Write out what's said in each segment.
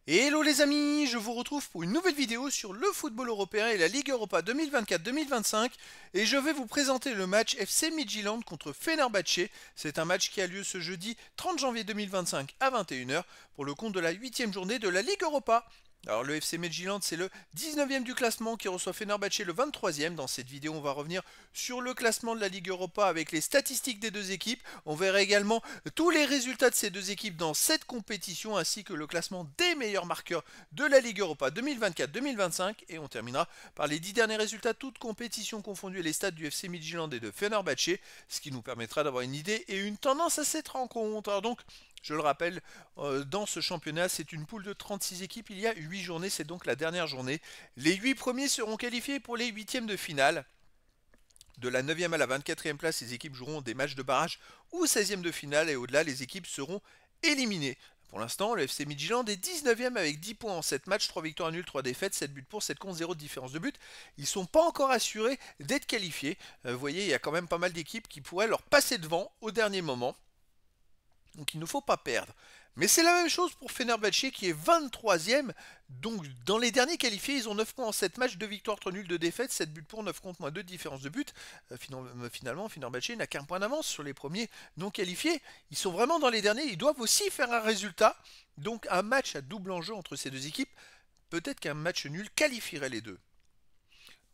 Hello les amis, je vous retrouve pour une nouvelle vidéo sur le football européen et la Ligue Europa 2024-2025 et je vais vous présenter le match FC Midtjylland contre Fenerbahçe. C'est un match qui a lieu ce jeudi 30 janvier 2025 à 21 h pour le compte de la 8e journée de la Ligue Europa. Alors le FC Midtjylland c'est le 19e du classement qui reçoit Fenerbahçe le 23e. Dans cette vidéo on va revenir sur le classement de la Ligue Europa avec les statistiques des deux équipes. On verra également tous les résultats de ces deux équipes dans cette compétition ainsi que le classement des meilleurs marqueurs de la Ligue Europa 2024-2025 et on terminera par les 10 derniers résultats toutes compétitions confondues et les stats du FC Midtjylland et de Fenerbahçe, ce qui nous permettra d'avoir une idée et une tendance à cette rencontre. Alors donc je le rappelle, dans ce championnat, c'est une poule de 36 équipes. Il y a 8 journées, c'est donc la dernière journée. Les 8 premiers seront qualifiés pour les 8e de finale. De la 9e à la 24e place, les équipes joueront des matchs de barrage ou 16e de finale. Et au-delà, les équipes seront éliminées. Pour l'instant, le FC Midtjylland est 19e avec 10 points en 7 matchs, 3 victoires nulles, 3 défaites, 7 buts pour, 7 contre, 0 de différence de but. Ils ne sont pas encore assurés d'être qualifiés. Vous voyez, il y a quand même pas mal d'équipes qui pourraient leur passer devant au dernier moment. Donc il ne faut pas perdre. Mais c'est la même chose pour Fenerbahçe qui est 23e. Donc dans les derniers qualifiés, ils ont 9 points en 7 matchs, 2 victoires, 3 nuls, 2 défaites, 7 buts pour, 9 contre, moins 2 de différence de but. Finalement, Fenerbahçe n'a qu'un point d'avance sur les premiers non qualifiés. Ils sont vraiment dans les derniers, ils doivent aussi faire un résultat. Donc un match à double enjeu entre ces deux équipes. Peut-être qu'un match nul qualifierait les deux.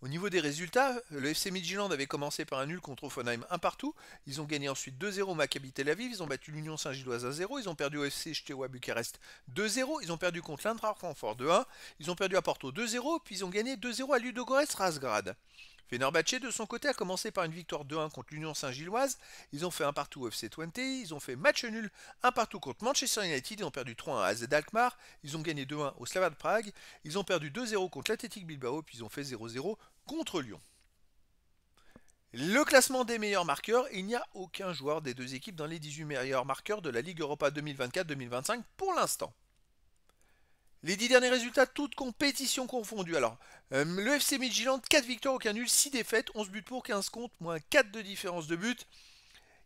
Au niveau des résultats, le FC Midtjylland avait commencé par un nul contre Offenheim 1 partout. Ils ont gagné ensuite 2-0 au Maccabi Tel Aviv. Ils ont battu l'Union Saint-Gilloise 1-0. Ils ont perdu au FC Steaua Bucarest 2-0. Ils ont perdu contre l'Eintracht Francfort 2-1. Ils ont perdu à Porto 2-0. Puis ils ont gagné 2-0 à Ludogorets Razgrad. Fenerbahçe de son côté a commencé par une victoire 2-1 contre l'Union Saint-Gilloise. Ils ont fait un partout au FC Twente. Ils ont fait match nul 1 partout contre Manchester United. Ils ont perdu 3-1 à AZ Alkmaar. Ils ont gagné 2-1 au Slavia de Prague. Ils ont perdu 2-0 contre l'Athletic Bilbao. Puis ils ont fait 0-0 contre Lyon. Le classement des meilleurs marqueurs, il n'y a aucun joueur des deux équipes dans les 18 meilleurs marqueurs de la Ligue Europa 2024-2025 pour l'instant. Les 10 derniers résultats, toutes compétitions confondues. Alors, le FC Midtjylland, 4 victoires, aucun nul, 6 défaites, 11 buts pour, 15 contre, moins 4 de différence de but.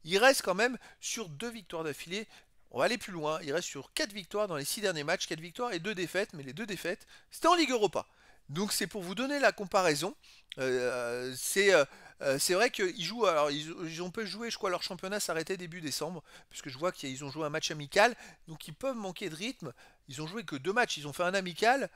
Il reste quand même sur 2 victoires d'affilée. On va aller plus loin, il reste sur 4 victoires dans les 6 derniers matchs, 4 victoires et 2 défaites, mais les 2 défaites, c'était en Ligue Europa. Donc c'est pour vous donner la comparaison. C'est vrai qu'ils jouent, alors ils ont pu jouer, je crois, leur championnat s'arrêtait début décembre, puisque je vois qu'ils ont joué un match amical, donc ils peuvent manquer de rythme. Ils ont joué que 2 matchs, ils ont fait un amical,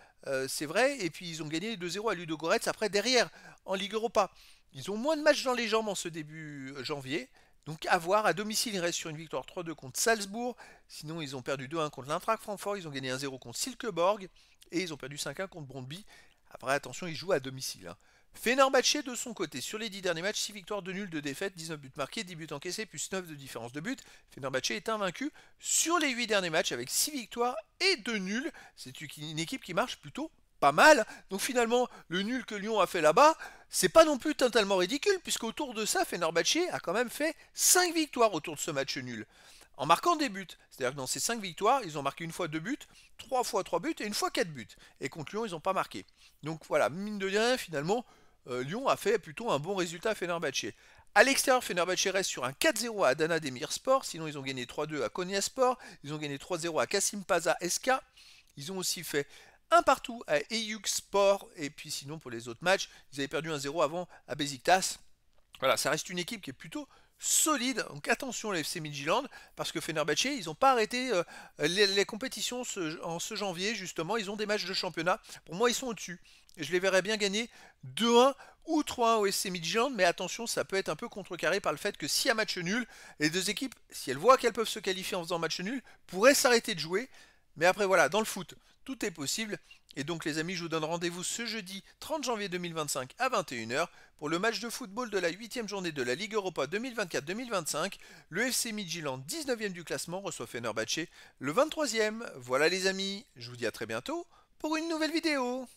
c'est vrai, et puis ils ont gagné 2-0 à Ludogorets après derrière en Ligue Europa. Ils ont moins de matchs dans les jambes en ce début janvier. Donc à voir, à domicile, ils restent sur une victoire 3-2 contre Salzbourg. Sinon, ils ont perdu 2-1 contre l'Eintracht Francfort. Ils ont gagné 1-0 contre Silkeborg. Et ils ont perdu 5-1 contre Brøndby. Après, attention, ils jouent à domicile. Fenerbahçe de son côté, sur les 10 derniers matchs, 6 victoires, 2 nuls, 2 défaites, 19 buts marqués, 10 buts encaissés, plus 9 de différence de but. Fenerbahçe est invaincu sur les 8 derniers matchs avec 6 victoires et 2 nuls. C'est une équipe qui marche plutôt pas mal. Donc finalement, le nul que Lyon a fait là-bas, c'est pas non plus totalement ridicule, puisqu'autour de ça, Fenerbahçe a quand même fait 5 victoires autour de ce match nul. En marquant des buts. C'est-à-dire que dans ces 5 victoires, ils ont marqué une fois 2 buts, 3 fois 3 buts et une fois 4 buts. Et contre Lyon, ils n'ont pas marqué. Donc voilà, mine de rien, finalement, Lyon a fait plutôt un bon résultat à Fenerbahçe. À l'extérieur, Fenerbahçe reste sur un 4-0 à Adana Demirspor. Sinon, ils ont gagné 3-2 à Konyaspor. Ils ont gagné 3-0 à Kasim Paşa SK. Ils ont aussi fait un partout à Eyüp Sport. Et puis sinon, pour les autres matchs, ils avaient perdu 1-0 avant à Beşiktaş. Voilà, ça reste une équipe qui est plutôt solide. Donc attention les FC Midtjylland, parce que Fenerbahçe, ils n'ont pas arrêté les compétitions en ce janvier, justement. Ils ont des matchs de championnat. Pour moi, ils sont au-dessus. Et je les verrais bien gagner 2-1 ou 3-1 au FC Midtjylland, mais attention, ça peut être un peu contrecarré par le fait que s'il y a match nul, les deux équipes, si elles voient qu'elles peuvent se qualifier en faisant match nul, pourraient s'arrêter de jouer. Mais après, voilà, dans le foot, tout est possible. Et donc, les amis, je vous donne rendez-vous ce jeudi 30 janvier 2025 à 21 h pour le match de football de la 8e journée de la Ligue Europa 2024-2025. Le FC Midtjylland, 19e du classement, reçoit Fenerbahçe, le 23e. Voilà, les amis, je vous dis à très bientôt pour une nouvelle vidéo.